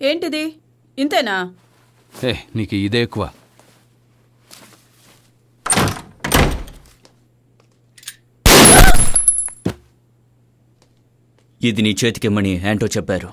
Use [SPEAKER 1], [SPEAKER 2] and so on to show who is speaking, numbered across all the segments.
[SPEAKER 1] ఏంటిది ఇంతేనా?
[SPEAKER 2] నీకు ఇదే ఎక్కువ.
[SPEAKER 3] ఇది నీ చేతికిమ్మని యాంటో చెప్పారు.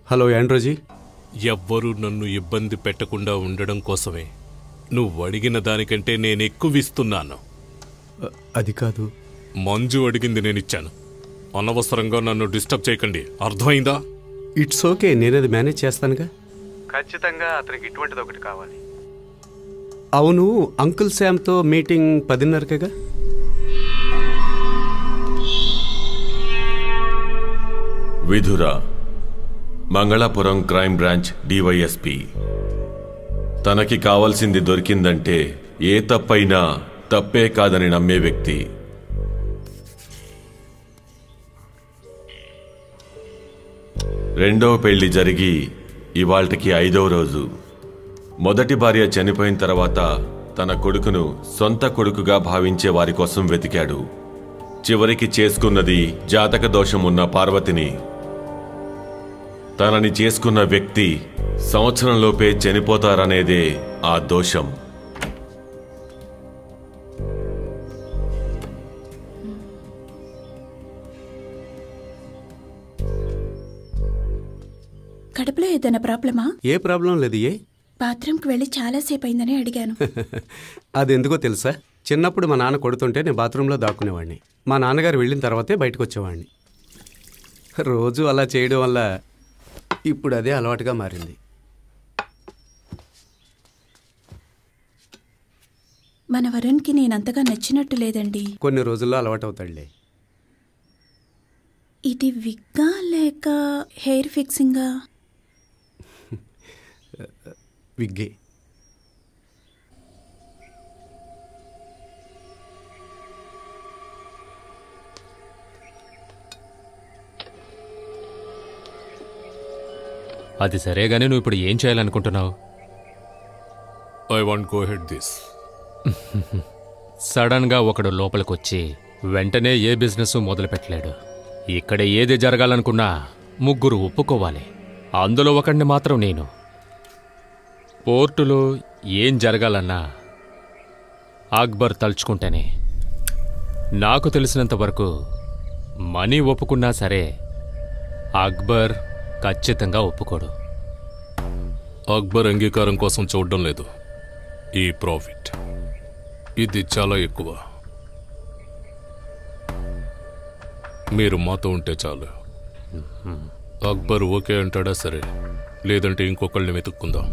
[SPEAKER 4] హలో యాండ్రోజీ.
[SPEAKER 5] ఎవ్వరూ నన్ను ఇబ్బంది పెట్టకుండా ఉండడం కోసమే నువ్వు అడిగిన దానికంటే నేను ఎక్కువ ఇస్తున్నాను.
[SPEAKER 4] అది కాదు.
[SPEAKER 5] మంజు అడిగింది నేనిచ్చాను. అనవసరంగా నన్ను డిస్టర్బ్ చేయకండి, అర్థమైందా?
[SPEAKER 4] ఇట్స్ ఓకే, నేనది మేనేజ్ చేస్తానుగా. ఖచ్చితంగా అతనికి ఇటువంటిది ఒకటి కావాలి. అవును, అంకుల్ శామ్తో మీటింగ్ 10:30గా.
[SPEAKER 6] Vidhura, Mangalapuram crime branch DYSP. తనకి కావాల్సింది దొరికిందంటే ఏ తప్పైనా తప్పే కాదని నమ్మే వ్యక్తి. రెండవ పెళ్లి జరిగి ఇవాళ్టికి 5వ రోజు. మొదటి భార్య చనిపోయిన తర్వాత తన కొడుకును సొంత కొడుకుగా భావించే వారి కోసం వెతికాడు. చివరికి చేసుకున్నది జాతక దోషం ఉన్న పార్వతిని. తనని చేసుకున్న వ్యక్తి సంవత్సరంలోపే చనిపోతారనేదే ఆ దోషం.
[SPEAKER 7] కడుపులో ఏదైనా ప్రాబ్లమా?
[SPEAKER 4] ఏ ప్రాబ్లం లేదు.
[SPEAKER 7] బాత్రూంకి వెళ్ళి చాలాసేపు అయిందని అడిగాను.
[SPEAKER 4] అది ఎందుకో తెలుసా? చిన్నప్పుడు మా నాన్న కొడుతుంటే నేను బాత్రూంలో దాక్కునేవాడిని. మా నాన్నగారు వెళ్ళిన తర్వాతే బయటకు వచ్చేవాడిని. రోజు అలా చేయడం వల్ల ఇప్పుడు అదే అలవాటుగా మారింది.
[SPEAKER 7] మన వరుణ్కి నేనంతగా నచ్చినట్టు లేదండి.
[SPEAKER 4] కొన్ని రోజుల్లో అలవాటు అవుతాడులే.
[SPEAKER 7] ఇది విగ్గా లేక హెయిర్ ఫిక్సింగా?
[SPEAKER 4] విగ్గే.
[SPEAKER 8] అది సరేగానే నువ్వు ఇప్పుడు ఏం చేయాలనుకుంటున్నావు?
[SPEAKER 5] I want go head this.
[SPEAKER 8] సడన్గా ఒకడు లోపలికొచ్చి వెంటనే ఏ బిజినెస్ మొదలు పెట్టలేడు. ఇక్కడ ఏది జరగాలనుకున్నా ముగ్గురు ఒప్పుకోవాలి. అందులో ఒకడిని మాత్రం నేను. పోర్టులో ఏం జరగాలన్నా అక్బర్ తలుచుకుంటేనే. నాకు తెలిసినంత వరకు మనీ ఒప్పుకున్నా సరే అక్బర్ ఖచ్చితంగా ఒప్పుకోడు.
[SPEAKER 5] అక్బర్ అంగీకారం కోసం చూడడం లేదు. ఈ ప్రాఫిట్ ఇది చాలా ఎక్కువ. మీరు మాతో ఉంటే చాలు. అక్బర్ ఓకే అంటాడా? సరే, లేదంటే ఇంకొకళ్ళని వెతుక్కుందాం.